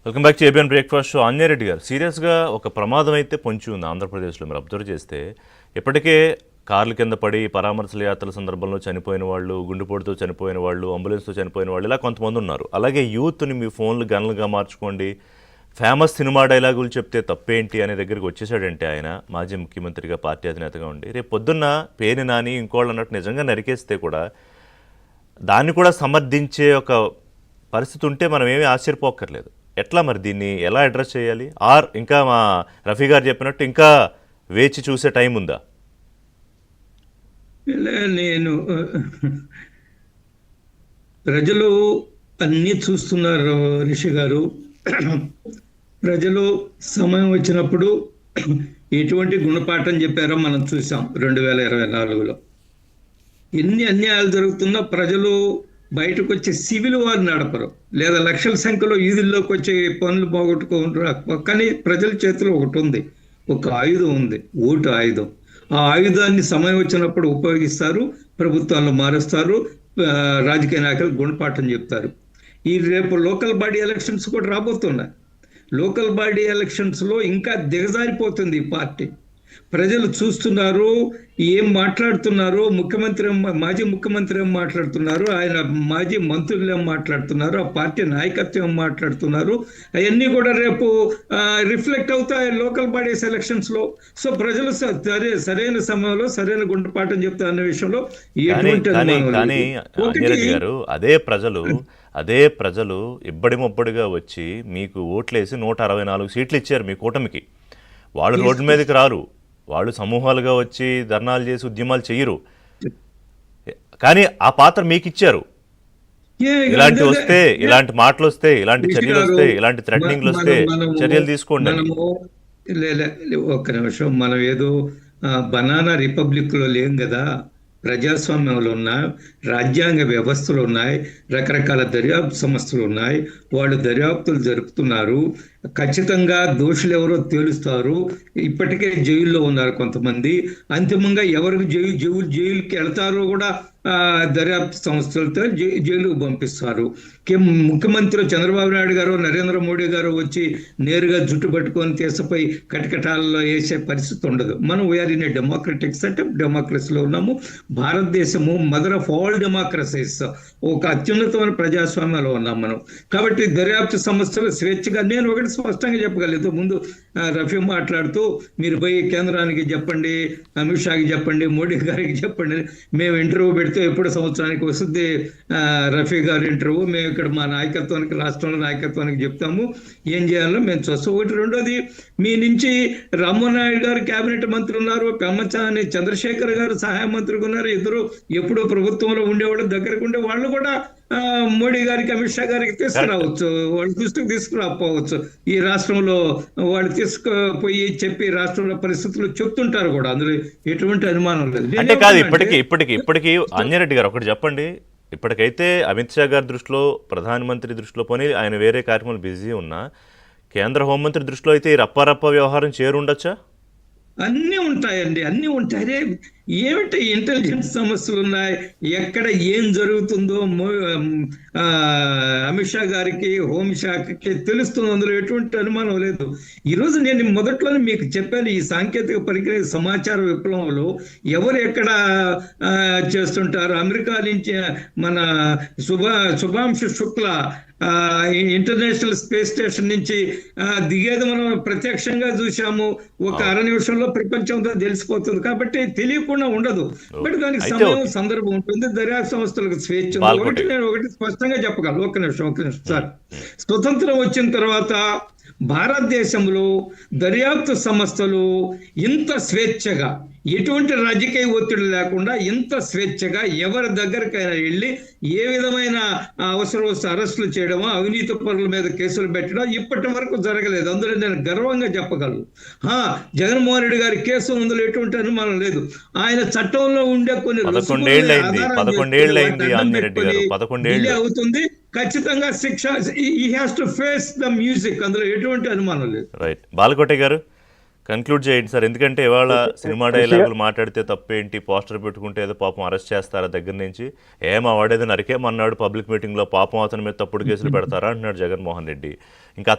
Welcome back to ABN breakfast show. Anjaneya Reddy గారు, సీరియస్గా ఒక ప్రమాదం అయితే పొంచి ఉంది ఆంధ్రప్రదేశ్లో. మీరు అబ్జర్వ్ చేస్తే ఇప్పటికే కార్ల కింద పడి పరామర్శల యాత్రల సందర్భంలో చనిపోయిన వాళ్ళు, గుండెపోటుతో చనిపోయిన వాళ్ళు, అంబులెన్స్తో చనిపోయిన వాళ్ళు, ఇలా కొంతమంది ఉన్నారు. అలాగే యూత్ని మీ ఫోన్లు గన్లుగా మార్చుకోండి, ఫేమస్ సినిమా డైలాగులు చెప్తే తప్పేంటి అనే దగ్గరికి వచ్చేసాడంటే ఆయన మాజీ ముఖ్యమంత్రిగా, పార్టీ అధినేతగా ఉండి, రేపు పొద్దున్న పేని నాని ఇంకోళ్ళు అన్నట్టు నిజంగా నరికేస్తే కూడా దాన్ని కూడా సమర్థించే ఒక పరిస్థితి ఉంటే మనం ఏమీ ఆశ్చర్యపోక్కర్లేదు. ఎట్లా మరి దీన్ని ఎలా అడ్రస్ చేయాలి? ఆర్ ఇంకా మా రఫీ గారు చెప్పినట్టు ఇంకా వేచి చూసే టైం ఉందా? నేను ప్రజలు అన్నీ చూస్తున్నారు రిషి గారు. ప్రజలు సమయం వచ్చినప్పుడు ఎటువంటి గుణపాఠం చెప్పారో మనం చూసాం 2024లో. ఎన్ని అన్యాయాలు జరుగుతున్నా ప్రజలు బయటకు వచ్చే సివిల్ వారు నడపరు, లేదా లక్షల సంఖ్యలో వీధుల్లోకి వచ్చే పనులు పోగొట్టుకుంటారు. కానీ ప్రజల చేతిలో ఒకటి ఉంది, ఒక ఆయుధం ఉంది, ఓటు ఆయుధం. ఆ ఆయుధాన్ని సమయం వచ్చినప్పుడు ఉపయోగిస్తారు, ప్రభుత్వాలను మారుస్తారు, రాజకీయ నాయకులు గుణపాఠం చెప్తారు. ఈ రేపు లోకల్ బాడీ ఎలక్షన్స్ కూడా రాబోతున్నాయి. లోకల్ బాడీ ఎలక్షన్స్లో ఇంకా దిగజారిపోతుంది ఈ పార్టీ. ప్రజలు చూస్తున్నారు, ఏం మాట్లాడుతున్నారు, మాజీ ముఖ్యమంత్రి ఏం మాట్లాడుతున్నారు, ఆయన మాజీ మంత్రులు ఏం మాట్లాడుతున్నారు, ఆ పార్టీ నాయకత్వం ఏం మాట్లాడుతున్నారు, అవన్నీ కూడా రేపు రిఫ్లెక్ట్ అవుతాయి లోకల్ బాడీస్ ఎలక్షన్స్ లో. సో ప్రజలు సరైన సమయంలో సరైన గుండెపాఠం చెప్తారు అనే విషయంలో అదే ప్రజలు ఇబ్బడి ముబ్బడిగా వచ్చి మీకు ఓట్లేసి 164 సీట్లు ఇచ్చారు మీ కూటమికి. వాళ్ళు రోడ్డు మీదకి రారు, వాళ్ళు సమూహాలుగా వచ్చి ధర్నాలు చేసి ఉద్యమాలు చెయ్యరు, కానీ ఆ పాత్ర మీకు ఇచ్చారు. ఇలాంటి మాటలు వస్తే, ఇలాంటి చర్యలు వస్తే, ఇలాంటి థ్రెటనింగ్లు వస్తే చర్యలు తీసుకోండి. ఒక్క నిమిషం, మనం ఏదో బనానా రిపబ్లిక్ లో లేం కదా. ప్రజాస్వామ్యంలో ఉన్నాయి, రాజ్యాంగ వ్యవస్థలు ఉన్నాయి, రకరకాల దర్యాప్తు సంస్థలు ఉన్నాయి, వాళ్ళు దర్యాప్తులు జరుపుతున్నారు. ఖచ్చితంగా దోషులు ఎవరో తేలుస్తారు. ఇప్పటికే జైల్లో ఉన్నారు కొంతమంది. అంతిమంగా ఎవరికి జైలుకి వెళ్తారో కూడా దర్యాప్తు సంస్థలతో జైలుకు పంపిస్తారు. ముఖ్యమంత్రి చంద్రబాబు నాయుడు గారు, నరేంద్ర మోడీ గారు వచ్చి నేరుగా జుట్టు పట్టుకొని తీసపోయి కటకటాలలో వేసే పరిస్థితి ఉండదు. మనం we are in a democratic setup, డెమోక్రసీలో ఉన్నాము. భారతదేశము మదర్ ఆఫ్ ఆల్ డెమోక్రసీస్, ఒక అత్యున్నతమైన ప్రజాస్వామ్యంలో ఉన్నాం మనం. కాబట్టి దర్యాప్తు సంస్థలు స్వేచ్ఛగా, నేను ఒకటి స్పష్టంగా చెప్పగలేదు. ముందు రఫీ మాట్లాడుతూ మీరు పోయి కేంద్రానికి చెప్పండి, అమిత్ షాకి చెప్పండి, మోడీ గారికి చెప్పండి, మేము ఇంటర్వ్యూ పెడితే ఎప్పుడు సంవత్సరానికి వస్తుంది రఫీ గారి ఇంటర్వ్యూ, మేము ఇక్కడ మా నాయకత్వానికి, రాష్ట్రంలో నాయకత్వానికి చెప్తాము ఏం చేయాలో మేము చూస్తాం. ఒకటి. రెండోది, మీ నుంచి రామ్మోహన్ నాయుడు గారు కేబినెట్ మంత్రి ఉన్నారు, పెమ్మసాని చంద్రశేఖర్ గారు సహాయ మంత్రిగా ఉన్నారు. ఇద్దరు ఎప్పుడూ ప్రభుత్వంలో ఉండేవాళ్ళు, దగ్గరకు ఉండే వాళ్ళు కూడా మోడీ గారికి, అమిత్ షా గారికి తీసుకురావచ్చు, వాళ్ళ దృష్టికి తీసుకురాకపోవచ్చు. ఈ రాష్ట్రంలో వాళ్ళు తీసుకుపోయి చెప్పి రాష్ట్రంలో పరిస్థితులు చెప్తుంటారు కూడా, అందులో ఎటువంటి అనుమానం లేదు. అంటే కాదు, ఇప్పటికీ ఆంజనేయరెడ్డి గారు ఒకటి చెప్పండి. ఇప్పటికైతే అమిత్ షా గారి దృష్టిలో, ప్రధానమంత్రి దృష్టిలో, పోనీ ఆయన వేరే కార్యక్రమాలు బిజీ ఉన్నా, కేంద్ర హోంమంత్రి దృష్టిలో అయితే ఈ రప్పారప్ప వ్యవహారం చేరుండొచ్చా? అన్నీ ఉంటాయండి, అన్నీ ఉంటాయి. ఏమిటి ఇంటెలిజెన్స్ సమస్యలు ఉన్నాయి, ఎక్కడ ఏం జరుగుతుందో అమిత్ షా గారికి, హోంశాఖకి తెలుస్తుంది, అందులో ఎటువంటి అనుమానం లేదు. ఈరోజు నేను మొదట్లోనే మీకు చెప్పాను, ఈ సాంకేతిక పరిజ్ఞాన సమాచార విప్లవంలో ఎవరు ఎక్కడ చేస్తుంటారు. అమెరికా నుంచి మన శుభాంశు శుక్ల ఇంటర్నేషనల్ స్పేస్ స్టేషన్ నుంచి దిగేది మనం ప్రత్యక్షంగా చూసాము. ఒక అర నిమిషంలో ప్రపంచంతో తెలిసిపోతుంది. కాబట్టి తెలియకుండా ఉండదు, బట్ దానికి సమయం, సందర్భం ఉంటుంది. దర్యాప్తు సంస్థలకు స్వేచ్ఛ ఉంది. నేను ఒకటి స్పష్టంగా చెప్పగలను. ఒక నిమిషం సార్. స్వతంత్రం వచ్చిన తర్వాత భారతదేశంలో దర్యాప్తు సంస్థలు ఇంత స్వేచ్ఛగా, ఎటువంటి రాజకీయ ఒత్తిడి లేకుండా ఇంత స్వేచ్ఛగా ఎవరి దగ్గరకైనా వెళ్ళి ఏ విధమైన అవసరం వస్తే అరెస్టులు చేయడమో, అవినీతి పరుల మీద కేసులు పెట్టడం ఇప్పటి వరకు జరగలేదు. అందులో నేను గర్వంగా చెప్పగలను. జగన్మోహన్ రెడ్డి గారి కేసు, అందులో ఎటువంటి అనుమానం లేదు. ఆయన చట్టంలో ఉండే కొన్ని అవుతుంది, ఖచ్చితంగా శిక్ష. He has to face the music, అందులో ఎటువంటి అనుమానం లేదు. రైట్. బాలకోటి గారు కంక్లూడ్ చేయండి సార్. ఎందుకంటే ఇవాళ సినిమా డైలాగులు మాట్లాడితే తప్పేంటి, పోస్టర్ పెట్టుకుంటే ఏదో పాపం అరెస్ట్ చేస్తారా దగ్గర నుంచి, వాడేదో నరికేమన్నాడు పబ్లిక్ మీటింగ్లో, పాపం అతని మీద తప్పుడు కేసులు పెడతారా అంటున్నాడు జగన్మోహన్ రెడ్డి. ఇంకా